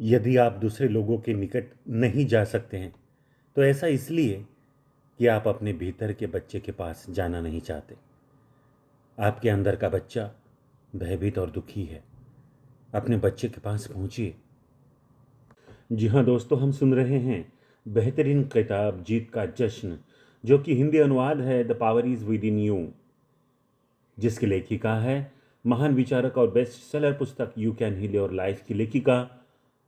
यदि आप दूसरे लोगों के निकट नहीं जा सकते हैं तो ऐसा इसलिए कि आप अपने भीतर के बच्चे के पास जाना नहीं चाहते। आपके अंदर का बच्चा भयभीत और दुखी है। अपने बच्चे के पास पहुंचिए। जी हाँ दोस्तों, हम सुन रहे हैं बेहतरीन किताब जीत का जश्न, जो कि हिंदी अनुवाद है the power is within you, जिसकी लेखिका है महान विचारक और बेस्ट सेलर पुस्तक you can heal your life की लेखिका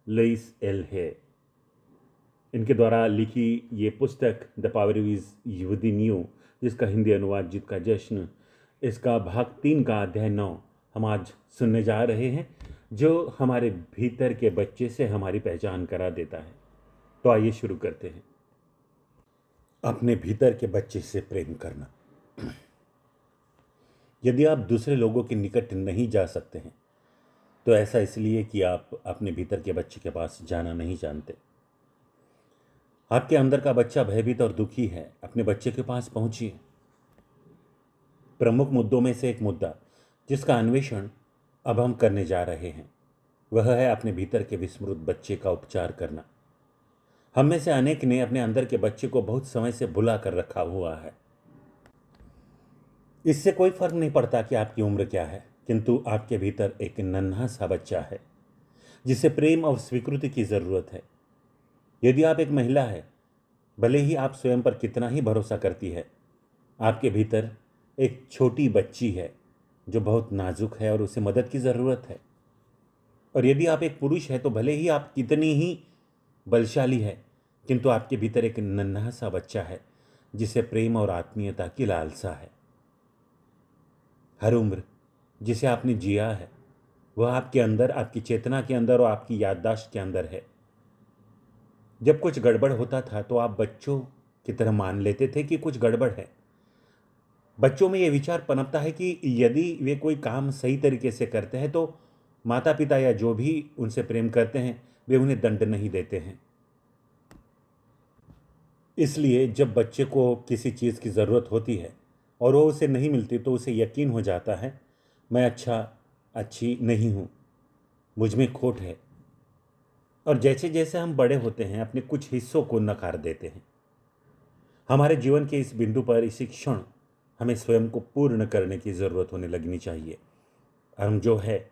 लुइस एल है। इनके द्वारा लिखी ये पुस्तक the power is within you, जिसका हिंदी अनुवाद जीत का जश्न, इसका भाग 3 का अध्याय 9 हम आज सुनने जा रहे हैं, जो हमारे भीतर के बच्चे से हमारी पहचान करा देता है। तो आइए शुरू करते हैं। अपने भीतर के बच्चे से प्रेम करना। यदि आप दूसरे लोगों के निकट नहीं जा सकते हैं तो ऐसा इसलिए कि आप अपने भीतर के बच्चे के पास जाना नहीं जानते। आपके अंदर का बच्चा भयभीत और दुखी है। अपने बच्चे के पास पहुंचिए। प्रमुख मुद्दों में से एक मुद्दा जिसका अन्वेषण अब हम करने जा रहे हैं वह है अपने भीतर के विस्मृत बच्चे का उपचार करना। हम में से अनेक ने अपने अंदर के बच्चे को बहुत समय से भुला कर रखा हुआ है। इससे कोई फर्क नहीं पड़ता कि आपकी उम्र क्या है, किंतु आपके भीतर एक नन्हा सा बच्चा है जिसे प्रेम और स्वीकृति की जरूरत है। यदि आप एक महिला है, भले ही आप स्वयं पर कितना ही भरोसा करती है, आपके भीतर एक छोटी बच्ची है जो बहुत नाजुक है और उसे मदद की ज़रूरत है। और यदि आप एक पुरुष है तो भले ही आप कितनी ही बलशाली है, किंतु आपके भीतर एक नन्हा सा बच्चा है जिसे प्रेम और आत्मीयता की लालसा है। हर उम्र जिसे आपने जिया है वह आपके अंदर, आपकी चेतना के अंदर और आपकी याददाश्त के अंदर है। जब कुछ गड़बड़ होता था तो आप बच्चों की तरह मान लेते थे कि कुछ गड़बड़ है। बच्चों में यह विचार पनपता है कि यदि वे कोई काम सही तरीके से करते हैं तो माता पिता या जो भी उनसे प्रेम करते हैं वे उन्हें दंड नहीं देते हैं। इसलिए जब बच्चे को किसी चीज़ की ज़रूरत होती है और वो उसे नहीं मिलती तो उसे यकीन हो जाता है, मैं अच्छी नहीं हूँ, मुझ में खोट है। और जैसे जैसे हम बड़े होते हैं अपने कुछ हिस्सों को नकार देते हैं। हमारे जीवन के इस बिंदु पर, इसी क्षण, हमें स्वयं को पूर्ण करने की ज़रूरत होने लगनी चाहिए। हम जो है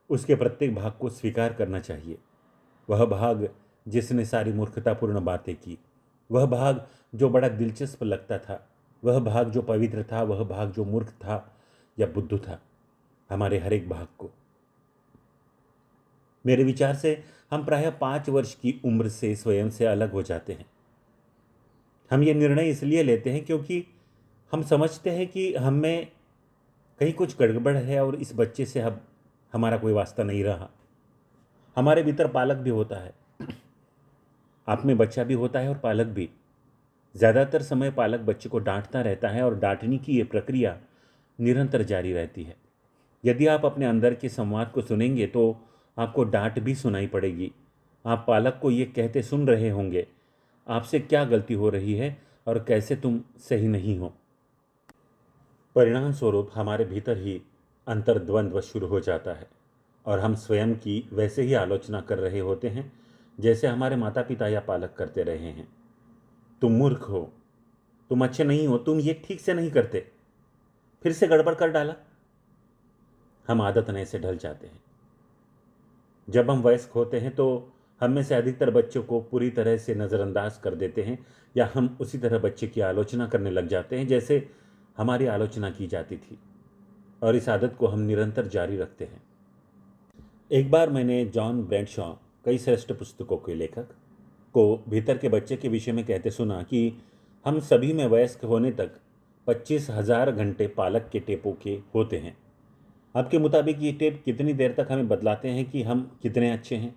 उसके प्रत्येक भाग को स्वीकार करना चाहिए। वह भाग जिसने सारी मूर्खतापूर्ण बातें की, वह भाग जो बड़ा दिलचस्प लगता था, वह भाग जो पवित्र था, वह भाग जो मूर्ख था या बुद्धू था, हमारे हर एक भाग को। मेरे विचार से हम प्रायः 5 वर्ष की उम्र से स्वयं से अलग हो जाते हैं। हम ये निर्णय इसलिए लेते हैं क्योंकि हम समझते हैं कि हम में कहीं कुछ गड़बड़ है और इस बच्चे से अब हमारा कोई वास्ता नहीं रहा। हमारे भीतर पालक भी होता है, आप में बच्चा भी होता है और पालक भी। ज़्यादातर समय पालक बच्चे को डांटता रहता है और डांटने की ये प्रक्रिया निरंतर जारी रहती है। यदि आप अपने अंदर के संवाद को सुनेंगे तो आपको डांट भी सुनाई पड़ेगी। आप पालक को ये कहते सुन रहे होंगे, आपसे क्या गलती हो रही है और कैसे तुम सही नहीं हो। परिणाम स्वरूप हमारे भीतर ही अंतर्द्वंद्व शुरू हो जाता है और हम स्वयं की वैसे ही आलोचना कर रहे होते हैं जैसे हमारे माता पिता या पालक करते रहे हैं। तुम मूर्ख हो, तुम अच्छे नहीं हो, तुम ये ठीक से नहीं करते, फिर से गड़बड़ कर डाला। हम आदत नए से ढल जाते हैं। जब हम वयस्क होते हैं तो हम में से अधिकतर बच्चों को पूरी तरह से नज़रअंदाज कर देते हैं या हम उसी तरह बच्चे की आलोचना करने लग जाते हैं जैसे हमारी आलोचना की जाती थी, और इस आदत को हम निरंतर जारी रखते हैं। एक बार मैंने जॉन ब्रैडशॉ, कई श्रेष्ठ पुस्तकों के लेखक, को भीतर के बच्चे के विषय में कहते सुना कि हम सभी में वयस्क होने तक 25,000 घंटे पालक के टेपों के होते हैं। आपके मुताबिक ये टेप कितनी देर तक हमें बतलाते हैं कि हम कितने अच्छे हैं?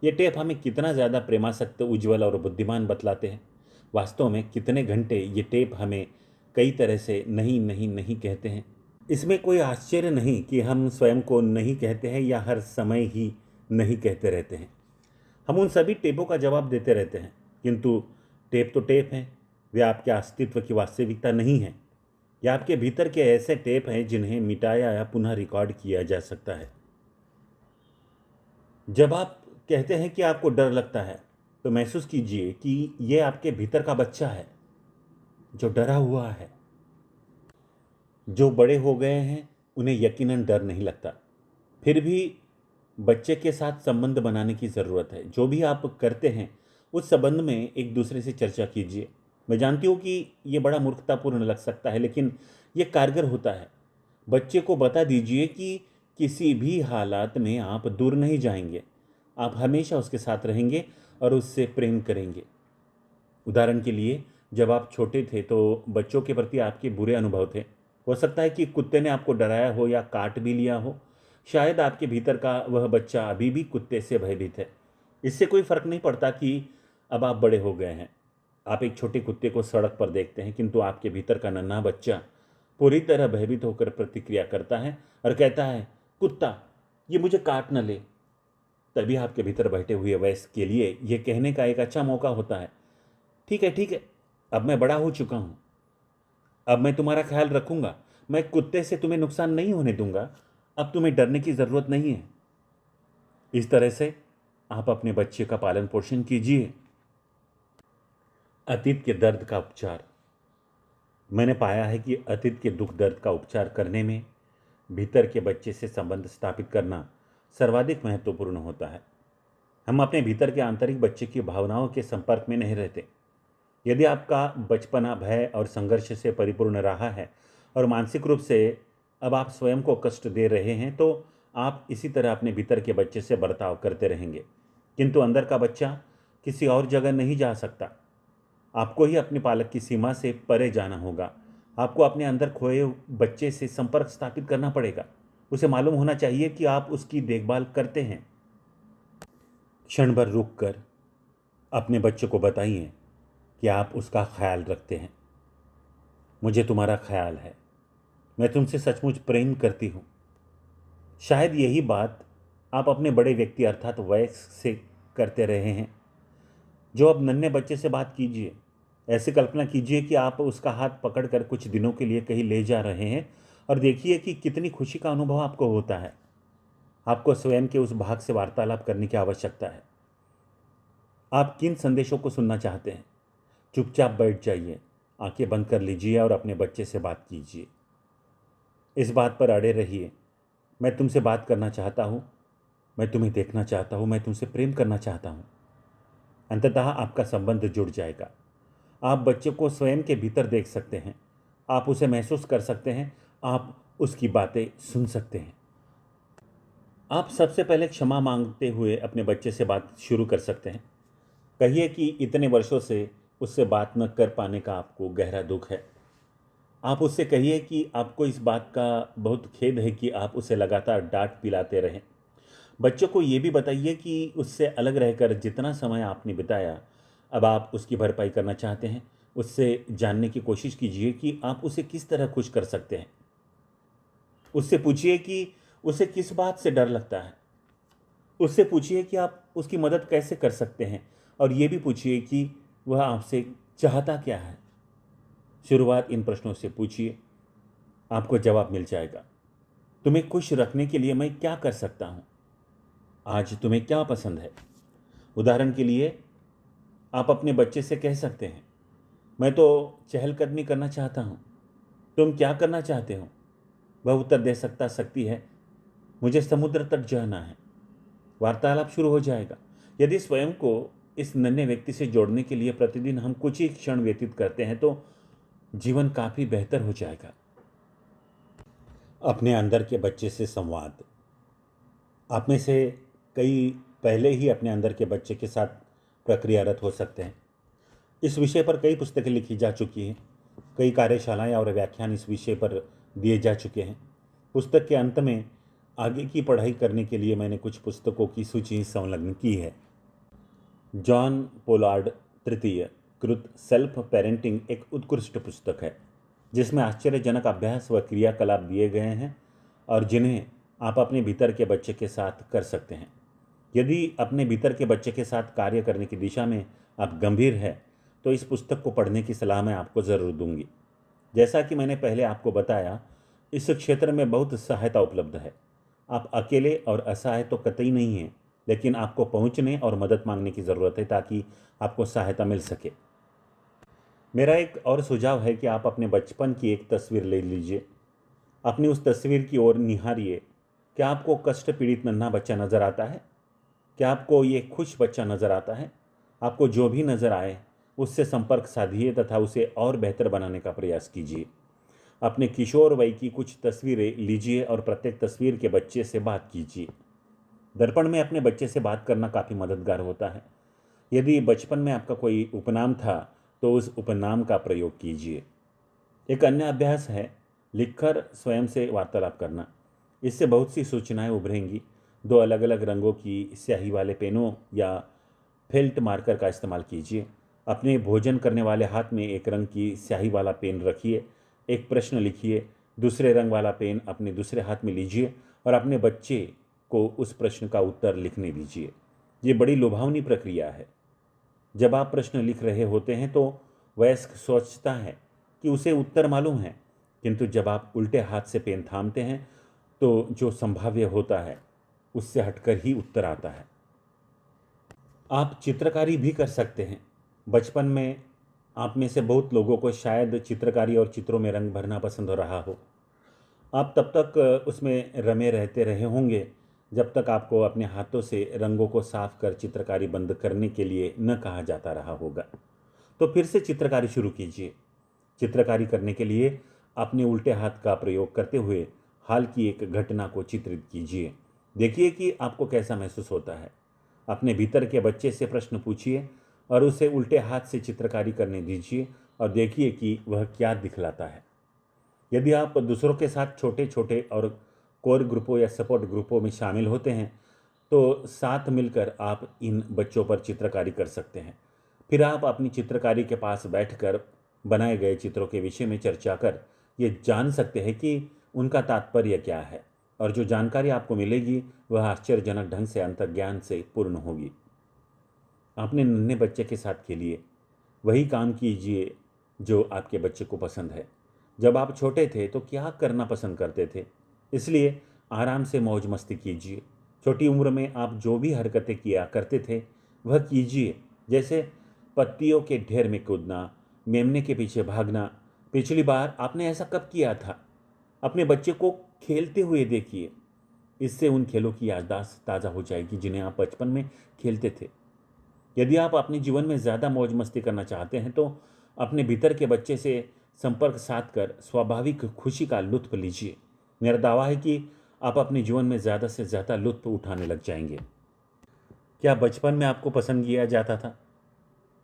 ये टेप हमें कितना ज़्यादा प्रेमासक्त, उज्ज्वल और बुद्धिमान बतलाते हैं? वास्तव में कितने घंटे ये टेप हमें कई तरह से नहीं नहीं नहीं कहते हैं? इसमें कोई आश्चर्य नहीं कि हम स्वयं को नहीं कहते हैं या हर समय ही नहीं कहते रहते हैं। हम उन सभी टेपों का जवाब देते रहते हैं, किंतु टेप तो टेप हैं, वे आपके अस्तित्व की वास्तविकता नहीं है। या आपके भीतर के ऐसे टेप हैं जिन्हें मिटाया या पुनः रिकॉर्ड किया जा सकता है। जब आप कहते हैं कि आपको डर लगता है, तो महसूस कीजिए कि ये आपके भीतर का बच्चा है जो डरा हुआ है। जो बड़े हो गए हैं उन्हें यकीनन डर नहीं लगता, फिर भी बच्चे के साथ संबंध बनाने की ज़रूरत है। जो भी आप करते हैं उस संबंध में एक दूसरे से चर्चा कीजिए। मैं जानती हूँ कि ये बड़ा मूर्खतापूर्ण लग सकता है, लेकिन ये कारगर होता है। बच्चे को बता दीजिए कि किसी भी हालात में आप दूर नहीं जाएंगे, आप हमेशा उसके साथ रहेंगे और उससे प्रेम करेंगे। उदाहरण के लिए, जब आप छोटे थे तो बच्चों के प्रति आपके बुरे अनुभव थे। हो सकता है कि कुत्ते ने आपको डराया हो या काट भी लिया हो। शायद आपके भीतर का वह बच्चा अभी भी कुत्ते से भयभीत है। इससे कोई फर्क नहीं पड़ता कि अब आप बड़े हो गए हैं। आप एक छोटे कुत्ते को सड़क पर देखते हैं, किंतु आपके भीतर का नन्हा बच्चा पूरी तरह भयभीत होकर प्रतिक्रिया करता है और कहता है, कुत्ता ये मुझे काट न ले। तभी आपके भीतर बैठे हुए वयस्क के लिए यह कहने का एक अच्छा मौका होता है, ठीक है ठीक है, अब मैं बड़ा हो चुका हूं, अब मैं तुम्हारा ख्याल रखूंगा, मैं कुत्ते से तुम्हें नुकसान नहीं होने दूंगा, अब तुम्हें डरने की जरूरत नहीं है। इस तरह से आप अपने बच्चे का पालन पोषण कीजिए। अतीत के दर्द का उपचार। मैंने पाया है कि अतीत के दुख दर्द का उपचार करने में भीतर के बच्चे से संबंध स्थापित करना सर्वाधिक महत्वपूर्ण होता है। हम अपने भीतर के आंतरिक बच्चे की भावनाओं के संपर्क में नहीं रहते। यदि आपका बचपना भय और संघर्ष से परिपूर्ण रहा है और मानसिक रूप से अब आप स्वयं को कष्ट दे रहे हैं, तो आप इसी तरह अपने भीतर के बच्चे से बर्ताव करते रहेंगे। किंतु अंदर का बच्चा किसी और जगह नहीं जा सकता। आपको ही अपने पालक की सीमा से परे जाना होगा। आपको अपने अंदर खोए बच्चे से संपर्क स्थापित करना पड़ेगा। उसे मालूम होना चाहिए कि आप उसकी देखभाल करते हैं। क्षण भर रुक कर अपने बच्चे को बताइए कि आप उसका ख्याल रखते हैं। मुझे तुम्हारा ख्याल है, मैं तुमसे सचमुच प्रेम करती हूँ। शायद यही बात आप अपने बड़े व्यक्ति अर्थात वयस्क से करते रहे हैं। जो अब नन्हे बच्चे से बात कीजिए। ऐसी कल्पना कीजिए कि आप उसका हाथ पकड़कर कुछ दिनों के लिए कहीं ले जा रहे हैं और देखिए कि कितनी खुशी का अनुभव आपको होता है। आपको स्वयं के उस भाग से वार्तालाप करने की आवश्यकता है। आप किन संदेशों को सुनना चाहते हैं? चुपचाप बैठ जाइए, आंखें बंद कर लीजिए और अपने बच्चे से बात कीजिए। इस बात पर अड़े रहिए, मैं तुमसे बात करना चाहता हूँ, मैं तुम्हें देखना चाहता हूँ, मैं तुमसे प्रेम करना चाहता हूँ। अंततः आपका संबंध जुड़ जाएगा। आप बच्चे को स्वयं के भीतर देख सकते हैं, आप उसे महसूस कर सकते हैं, आप उसकी बातें सुन सकते हैं। आप सबसे पहले क्षमा मांगते हुए अपने बच्चे से बात शुरू कर सकते हैं। कहिए कि इतने वर्षों से उससे बात न कर पाने का आपको गहरा दुख है। आप उससे कहिए कि आपको इस बात का बहुत खेद है कि आप उसे लगातार डांट पिलाते रहें। बच्चों को ये भी बताइए कि उससे अलग रहकर जितना समय आपने बिताया, अब आप उसकी भरपाई करना चाहते हैं। उससे जानने की कोशिश कीजिए कि आप उसे किस तरह खुश कर सकते हैं। उससे पूछिए कि उसे किस बात से डर लगता है। उससे पूछिए कि आप उसकी मदद कैसे कर सकते हैं, और ये भी पूछिए कि वह आपसे चाहता क्या है। शुरुआत इन प्रश्नों से पूछिए, आपको जवाब मिल जाएगा। तुम्हें खुश रखने के लिए मैं क्या कर सकता हूँ? आज तुम्हें क्या पसंद है? उदाहरण के लिए, आप अपने बच्चे से कह सकते हैं, मैं तो चहलकदमी करना चाहता हूँ, तुम क्या करना चाहते हो? वह उत्तर दे सकती है, मुझे समुद्र तट जाना है। वार्तालाप शुरू हो जाएगा। यदि स्वयं को इस नन्हे व्यक्ति से जोड़ने के लिए प्रतिदिन हम कुछ ही क्षण व्यतीत करते हैं तो जीवन काफ़ी बेहतर हो जाएगा। अपने अंदर के बच्चे से संवाद। आप में से कई पहले ही अपने अंदर के बच्चे के साथ प्रक्रियारत हो सकते हैं। इस विषय पर कई पुस्तकें लिखी जा चुकी हैं, कई कार्यशालाएं और व्याख्यान इस विषय पर दिए जा चुके हैं। पुस्तक के अंत में आगे की पढ़ाई करने के लिए मैंने कुछ पुस्तकों की सूची संलग्न की है। जॉन पोलार्ड तृतीय कृत सेल्फ पेरेंटिंग एक उत्कृष्ट पुस्तक है, जिसमें आश्चर्यजनक अभ्यास व क्रियाकलाप दिए गए हैं और जिन्हें आप अपने भीतर के बच्चे के साथ कर सकते हैं। यदि अपने भीतर के बच्चे के साथ कार्य करने की दिशा में आप गंभीर हैं, तो इस पुस्तक को पढ़ने की सलाह मैं आपको ज़रूर दूंगी। जैसा कि मैंने पहले आपको बताया, इस क्षेत्र में बहुत सहायता उपलब्ध है। आप अकेले और असहाय तो कतई नहीं हैं। लेकिन आपको पहुंचने और मदद मांगने की ज़रूरत है ताकि आपको सहायता मिल सके। मेरा एक और सुझाव है कि आप अपने बचपन की एक तस्वीर ले लीजिए। अपनी उस तस्वीर की ओर निहारिए। क्या आपको कष्ट पीड़ित नन्हा बच्चा नज़र आता है? क्या आपको ये खुश बच्चा नज़र आता है? आपको जो भी नज़र आए उससे संपर्क साधिए तथा उसे और बेहतर बनाने का प्रयास कीजिए। अपने किशोर वय की कुछ तस्वीरें लीजिए और प्रत्येक तस्वीर के बच्चे से बात कीजिए। दर्पण में अपने बच्चे से बात करना काफ़ी मददगार होता है। यदि बचपन में आपका कोई उपनाम था तो उस उपनाम का प्रयोग कीजिए। एक अन्य अभ्यास है लिखकर स्वयं से वार्तालाप करना। इससे बहुत सी सूचनाएं उभरेंगी। दो अलग अलग रंगों की स्याही वाले पेनों या फेल्ट मार्कर का इस्तेमाल कीजिए। अपने भोजन करने वाले हाथ में एक रंग की स्याही वाला पेन रखिए, एक प्रश्न लिखिए, दूसरे रंग वाला पेन अपने दूसरे हाथ में लीजिए और अपने बच्चे को उस प्रश्न का उत्तर लिखने दीजिए। ये बड़ी लुभावनी प्रक्रिया है। जब आप प्रश्न लिख रहे होते हैं तो वयस्क सोचता है कि उसे उत्तर मालूम है, किंतु जब आप उल्टे हाथ से पेन थामते हैं तो जो संभाव्य होता है उससे हटकर ही उत्तर आता है। आप चित्रकारी भी कर सकते हैं। बचपन में आप में से बहुत लोगों को शायद चित्रकारी और चित्रों में रंग भरना पसंद हो रहा हो। आप तब तक उसमें रमे रहते रहे होंगे जब तक आपको अपने हाथों से रंगों को साफ कर चित्रकारी बंद करने के लिए न कहा जाता रहा होगा। तो फिर से चित्रकारी शुरू कीजिए। चित्रकारी करने के लिए अपने उल्टे हाथ का प्रयोग करते हुए हाल की एक घटना को चित्रित कीजिए। देखिए कि आपको कैसा महसूस होता है। अपने भीतर के बच्चे से प्रश्न पूछिए और उसे उल्टे हाथ से चित्रकारी करने दीजिए और देखिए कि वह क्या दिखलाता है। यदि आप दूसरों के साथ छोटे छोटे और कोर ग्रुपों या सपोर्ट ग्रुपों में शामिल होते हैं तो साथ मिलकर आप इन बच्चों पर चित्रकारी कर सकते हैं। फिर आप अपनी चित्रकारी के पास बैठकर बनाए गए चित्रों के विषय में चर्चा कर ये जान सकते हैं कि उनका तात्पर्य क्या है, और जो जानकारी आपको मिलेगी वह आश्चर्यजनक ढंग से अंतर्ज्ञान से पूर्ण होगी। अपने नन्हे बच्चे के साथ खेलिए। वही काम कीजिए जो आपके बच्चे को पसंद है। जब आप छोटे थे तो क्या करना पसंद करते थे, इसलिए आराम से मौज मस्ती कीजिए। छोटी उम्र में आप जो भी हरकतें किया करते थे वह कीजिए, जैसे पत्तियों के ढेर में कूदना, मेमने के पीछे भागना। पिछली बार आपने ऐसा कब किया था? अपने बच्चे को खेलते हुए देखिए। इससे उन खेलों की याददाश्त ताज़ा हो जाएगी जिन्हें आप बचपन में खेलते थे। यदि आप अपने जीवन में ज़्यादा मौज मस्ती करना चाहते हैं तो अपने भीतर के बच्चे से संपर्क साध कर स्वाभाविक खुशी का लुत्फ लीजिए। मेरा दावा है कि आप अपने जीवन में ज़्यादा से ज़्यादा लुत्फ उठाने लग जाएंगे। क्या बचपन में आपको पसंद किया जाता था?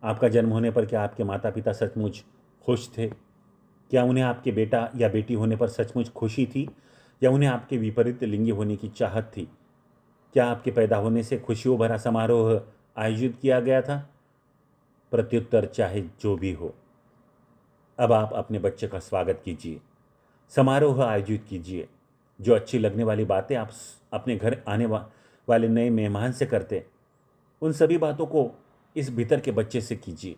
आपका जन्म होने पर क्या आपके माता पिता सचमुच खुश थे? क्या उन्हें आपके बेटा या बेटी होने पर सचमुच खुशी थी या उन्हें आपके विपरीत लिंगी होने की चाहत थी? क्या आपके पैदा होने से खुशियों भरा समारोह आयोजित किया गया था? प्रत्युत्तर चाहे जो भी हो, अब आप अपने बच्चे का स्वागत कीजिए, समारोह आयोजित कीजिए। जो अच्छी लगने वाली बातें आप अपने घर आने वाले नए मेहमान से करते, उन सभी बातों को इस भीतर के बच्चे से कीजिए।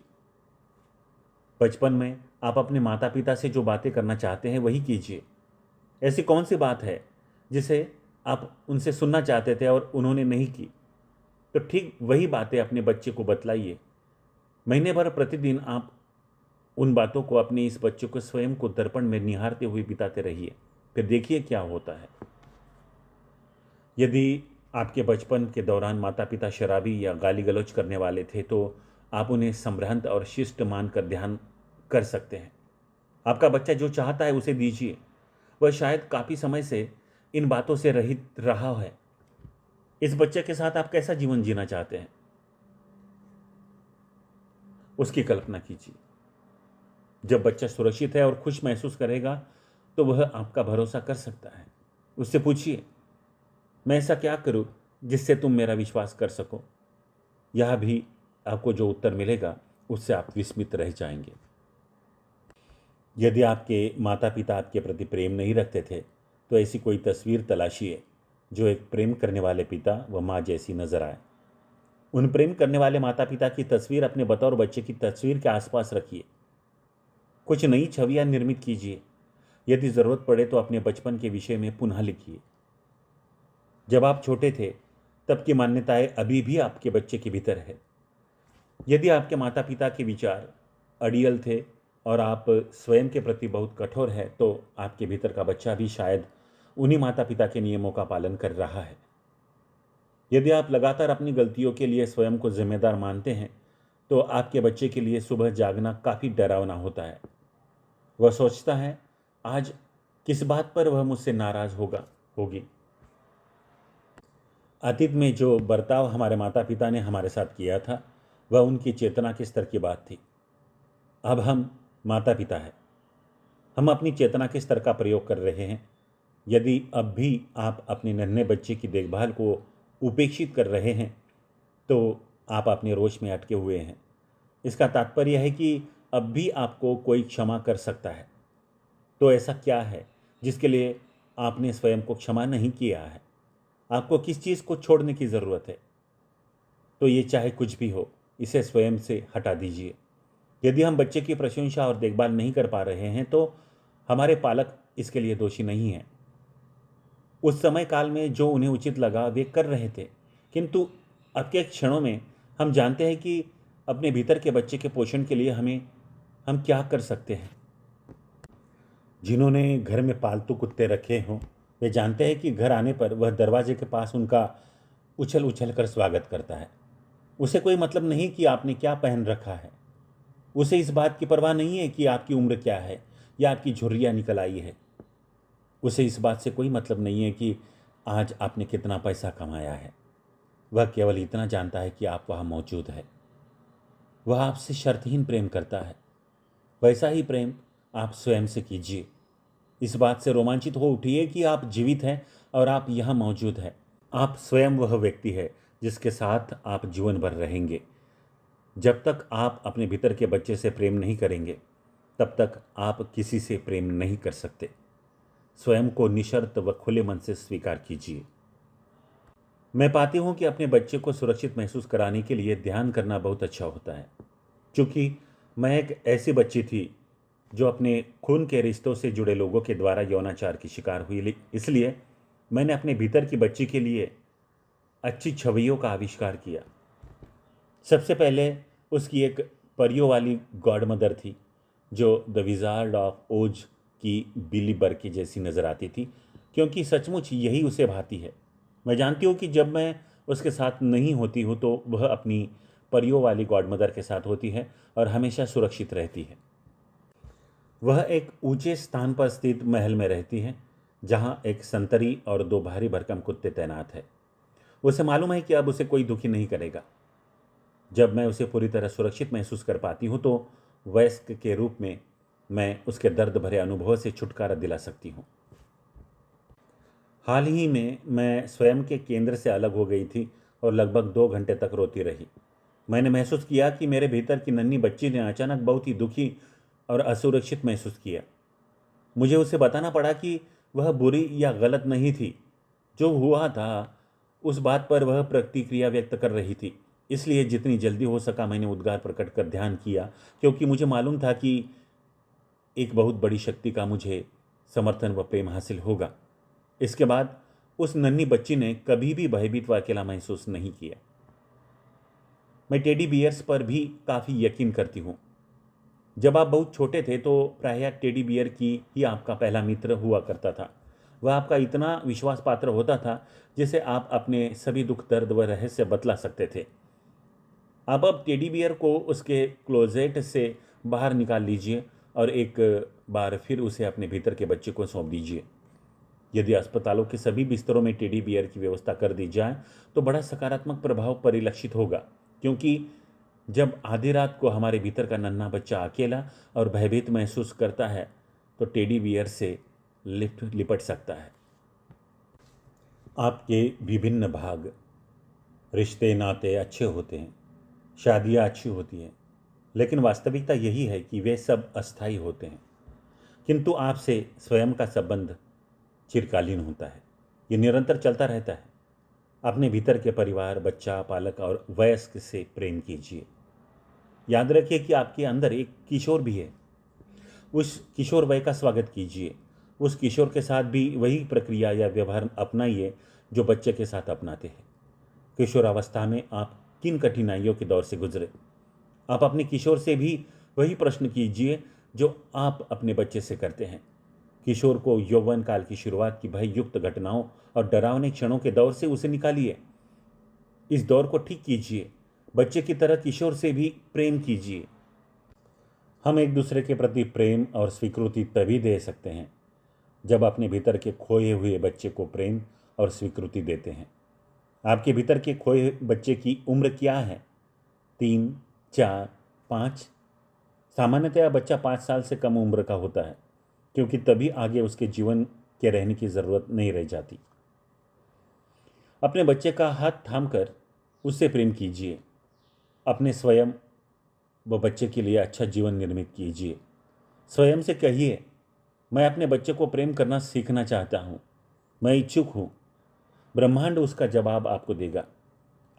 बचपन में आप अपने माता पिता से जो बातें करना चाहते हैं वही कीजिए। ऐसी कौन सी बात है जिसे आप उनसे सुनना चाहते थे और उन्होंने नहीं की? तो ठीक वही बातें अपने बच्चे को बतलाइए। महीने भर प्रतिदिन आप उन बातों को अपने इस बच्चे को स्वयं को दर्पण में निहारते हुए बिताते रहिए। फिर देखिए क्या होता है। यदि आपके बचपन के दौरान माता पिता शराबी या गाली गलौज करने वाले थे तो आप उन्हें संभ्रांत और शिष्ट मानकर ध्यान कर सकते हैं। आपका बच्चा जो चाहता है उसे दीजिए। वह शायद काफ़ी समय से इन बातों से रहित रहा है। इस बच्चे के साथ आप कैसा जीवन जीना चाहते हैं, उसकी कल्पना कीजिए। जब बच्चा सुरक्षित है और खुश महसूस करेगा तो वह आपका भरोसा कर सकता है। उससे पूछिए, मैं ऐसा क्या करूं जिससे तुम मेरा विश्वास कर सको? यह भी आपको जो उत्तर मिलेगा उससे आप विस्मित रह जाएंगे। यदि आपके माता पिता आपके प्रति प्रेम नहीं रखते थे तो ऐसी कोई तस्वीर तलाशिए जो एक प्रेम करने वाले पिता व माँ जैसी नजर आए। उन प्रेम करने वाले माता पिता की तस्वीर अपने बतौर बच्चे की तस्वीर के आसपास रखिए। कुछ नई छवियां निर्मित कीजिए। यदि ज़रूरत पड़े तो अपने बचपन के विषय में पुनः लिखिए। जब आप छोटे थे तब की मान्यताएं अभी भी आपके बच्चे के भीतर है। यदि आपके माता पिता के विचार अड़ियल थे और आप स्वयं के प्रति बहुत कठोर है, तो आपके भीतर का बच्चा भी शायद उन्हीं माता पिता के नियमों का पालन कर रहा है। यदि आप लगातार अपनी गलतियों के लिए स्वयं को जिम्मेदार मानते हैं, तो आपके बच्चे के लिए सुबह जागना काफ़ी डरावना होता है। वह सोचता है, आज किस बात पर वह मुझसे नाराज होगी। अतीत में जो बर्ताव हमारे माता पिता ने हमारे साथ किया था, वह उनकी चेतना के स्तर की बात थी। अब हम माता पिता हैं, हम अपनी चेतना के स्तर का प्रयोग कर रहे हैं। यदि अब भी आप अपने नन्हे बच्चे की देखभाल को उपेक्षित कर रहे हैं, तो आप अपने रोष में अटके हुए हैं। इसका तात्पर्य है कि अब भी आपको कोई क्षमा कर सकता है। तो ऐसा क्या है जिसके लिए आपने स्वयं को क्षमा नहीं किया है? आपको किस चीज़ को छोड़ने की ज़रूरत है? तो ये चाहे कुछ भी हो, इसे स्वयं से हटा दीजिए। यदि हम बच्चे की प्रशंसा और देखभाल नहीं कर पा रहे हैं, तो हमारे पालक इसके लिए दोषी नहीं हैं। उस समय काल में जो उन्हें उचित लगा वे कर रहे थे, किंतु अब के क्षणों में हम जानते हैं कि अपने भीतर के बच्चे के पोषण के लिए हम क्या कर सकते हैं। जिन्होंने घर में पालतू कुत्ते रखे हों, वे जानते हैं कि घर आने पर वह दरवाजे के पास उनका उछल उछल कर स्वागत करता है। उसे कोई मतलब नहीं कि आपने क्या पहन रखा है। उसे इस बात की परवाह नहीं है कि आपकी उम्र क्या है या आपकी झुर्रियाँ निकल आई है। उसे इस बात से कोई मतलब नहीं है कि आज आपने कितना पैसा कमाया है। वह केवल इतना जानता है कि आप वहाँ मौजूद है। वह आपसे शर्तहीन प्रेम करता है। वैसा ही प्रेम आप स्वयं से कीजिए। इस बात से रोमांचित हो उठिए कि आप जीवित हैं और आप यहाँ मौजूद हैं। आप स्वयं वह व्यक्ति है जिसके साथ आप जीवन भर रहेंगे। जब तक आप अपने भीतर के बच्चे से प्रेम नहीं करेंगे, तब तक आप किसी से प्रेम नहीं कर सकते। स्वयं को निशर्त व खुले मन से स्वीकार कीजिए। मैं पाती हूँ कि अपने बच्चे को सुरक्षित महसूस कराने के लिए ध्यान करना बहुत अच्छा होता है। क्योंकि मैं एक ऐसी बच्ची थी जो अपने खून के रिश्तों से जुड़े लोगों के द्वारा यौनाचार की शिकार हुई, इसलिए मैंने अपने भीतर की बच्ची के लिए अच्छी छवियों का आविष्कार किया। सबसे पहले उसकी एक परियों वाली गॉड मदर थी जो द विजार्ड ऑफ ओज की बिली बर्के जैसी नज़र आती थी, क्योंकि सचमुच यही उसे भाती है। मैं जानती हूँ कि जब मैं उसके साथ नहीं होती हूँ तो वह अपनी परियों वाली गॉड मदर के साथ होती है और हमेशा सुरक्षित रहती है। वह एक ऊंचे स्थान पर स्थित महल में रहती है जहाँ एक संतरी और 2 भारी भरकम कुत्ते तैनात है। उसे मालूम है कि अब उसे कोई दुखी नहीं करेगा। जब मैं उसे पूरी तरह सुरक्षित महसूस कर पाती हूँ तो वयस्क के रूप में मैं उसके दर्द भरे अनुभव से छुटकारा दिला सकती हूँ। हाल ही में मैं स्वयं के केंद्र से अलग हो गई थी और लगभग 2 घंटे तक रोती रही। मैंने महसूस किया कि मेरे भीतर की नन्ही बच्ची ने अचानक बहुत ही दुखी और असुरक्षित महसूस किया। मुझे उसे बताना पड़ा कि वह बुरी या गलत नहीं थी। जो हुआ था उस बात पर वह प्रतिक्रिया व्यक्त कर रही थी। इसलिए जितनी जल्दी हो सका मैंने उद्गार प्रकट कर ध्यान किया, क्योंकि मुझे मालूम था कि एक बहुत बड़ी शक्ति का मुझे समर्थन व प्रेम हासिल होगा। इसके बाद उस नन्ही बच्ची ने कभी भी भयभीत व अकेला महसूस नहीं किया। मैं टेडी बियर्स पर भी काफ़ी यकीन करती हूँ। जब आप बहुत छोटे थे तो प्रायः टेडी बियर की ही आपका पहला मित्र हुआ करता था। वह आपका इतना विश्वास पात्र होता था जिसे आप अपने सभी दुख दर्द व रहस्य बतला सकते थे। आप अब टेडी बियर को उसके क्लोजेट से बाहर निकाल लीजिए और एक बार फिर उसे अपने भीतर के बच्चे को सौंप दीजिए। यदि अस्पतालों के सभी बिस्तरों में टेडी बियर की व्यवस्था कर दी जाए तो बड़ा सकारात्मक प्रभाव परिलक्षित होगा, क्योंकि जब आधी रात को हमारे भीतर का नन्हा बच्चा अकेला और भयभीत महसूस करता है तो टेडी बियर से लिपट सकता है। आपके विभिन्न भाग, रिश्ते नाते अच्छे होते हैं, शादियाँ अच्छी होती हैं, लेकिन वास्तविकता यही है कि वे सब अस्थायी होते हैं। किंतु आपसे स्वयं का संबंध चिरकालीन होता है। ये निरंतर चलता रहता है। अपने भीतर के परिवार, बच्चा, पालक और वयस्क से प्रेम कीजिए। याद रखिए कि आपके अंदर एक किशोर भी है। उस किशोर वय का स्वागत कीजिए। उस किशोर के साथ भी वही प्रक्रिया या व्यवहार अपनाइए जो बच्चे के साथ अपनाते हैं। किशोरावस्था में आप किन कठिनाइयों के दौर से गुजरे। आप अपने किशोर से भी वही प्रश्न कीजिए जो आप अपने बच्चे से करते हैं। किशोर को यौवन काल की शुरुआत की भययुक्त घटनाओं और डरावने क्षणों के दौर से उसे निकालिए। इस दौर को ठीक कीजिए। बच्चे की तरह किशोर से भी प्रेम कीजिए। हम एक दूसरे के प्रति प्रेम और स्वीकृति तभी दे सकते हैं जब अपने भीतर के खोए हुए बच्चे को प्रेम और स्वीकृति देते हैं। आपके भीतर के खोए बच्चे की उम्र क्या है? 3, 4, 5? सामान्यतः बच्चा 5 साल से कम उम्र का होता है, क्योंकि तभी आगे उसके जीवन के रहने की ज़रूरत नहीं रह जाती। अपने बच्चे का हाथ थामकर उससे प्रेम कीजिए। अपने स्वयं व बच्चे के लिए अच्छा जीवन निर्मित कीजिए। स्वयं से कहिए, मैं अपने बच्चे को प्रेम करना सीखना चाहता हूँ, मैं इच्छुक हूँ। ब्रह्मांड उसका जवाब आपको देगा।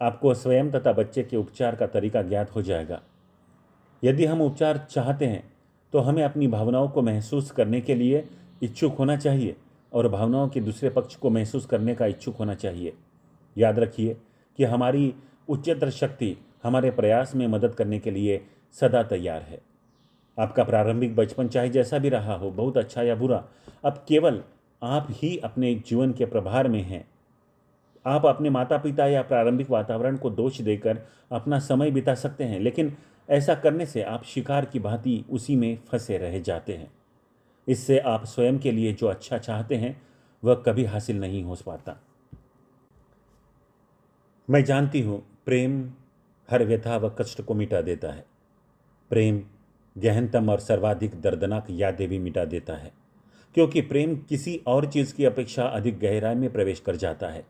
आपको स्वयं तथा बच्चे के उपचार का तरीका ज्ञात हो जाएगा। यदि हम उपचार चाहते हैं तो हमें अपनी भावनाओं को महसूस करने के लिए इच्छुक होना चाहिए और भावनाओं के दूसरे पक्ष को महसूस करने का इच्छुक होना चाहिए। याद रखिए कि हमारी उच्चतर शक्ति हमारे प्रयास में मदद करने के लिए सदा तैयार है। आपका प्रारंभिक बचपन चाहे जैसा भी रहा हो, बहुत अच्छा या बुरा, अब केवल आप ही अपने जीवन के प्रभार में हैं। आप अपने माता पिता या प्रारंभिक वातावरण को दोष देकर अपना समय बिता सकते हैं, लेकिन ऐसा करने से आप शिकार की भांति उसी में फंसे रह जाते हैं। इससे आप स्वयं के लिए जो अच्छा चाहते हैं वह कभी हासिल नहीं हो पाता। मैं जानती हूँ, प्रेम हर व्यथा व कष्ट को मिटा देता है। प्रेम गहनतम और सर्वाधिक दर्दनाक यादें भी मिटा देता है, क्योंकि प्रेम किसी और चीज़ की अपेक्षा अधिक गहराई में प्रवेश कर जाता है।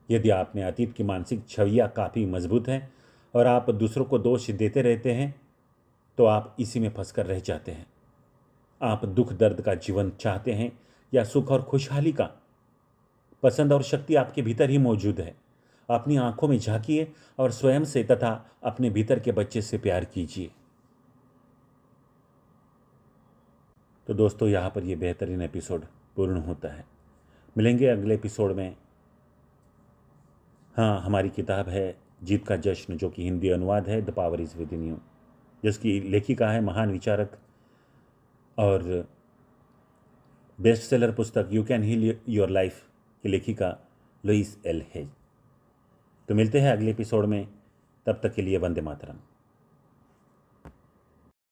यदि आपने अतीत की मानसिक छवियाँ काफ़ी मजबूत हैं और आप दूसरों को दोष देते रहते हैं, तो आप इसी में फंसकर रह जाते हैं। आप दुख दर्द का जीवन चाहते हैं या सुख और खुशहाली का? पसंद और शक्ति आपके भीतर ही मौजूद है। अपनी आंखों में झांकिए और स्वयं से तथा अपने भीतर के बच्चे से प्यार कीजिए। तो दोस्तों, यहाँ पर ये बेहतरीन एपिसोड पूर्ण होता है। मिलेंगे अगले एपिसोड में। हाँ, हमारी किताब है जीत का जश्न, जो कि हिंदी अनुवाद है the power is within you, जिसकी लेखिका है महान विचारक और बेस्ट सेलर पुस्तक you can heal your life की लेखिका लुइस एल हेज। तो मिलते हैं अगले एपिसोड में। तब तक के लिए वंदे मातरम।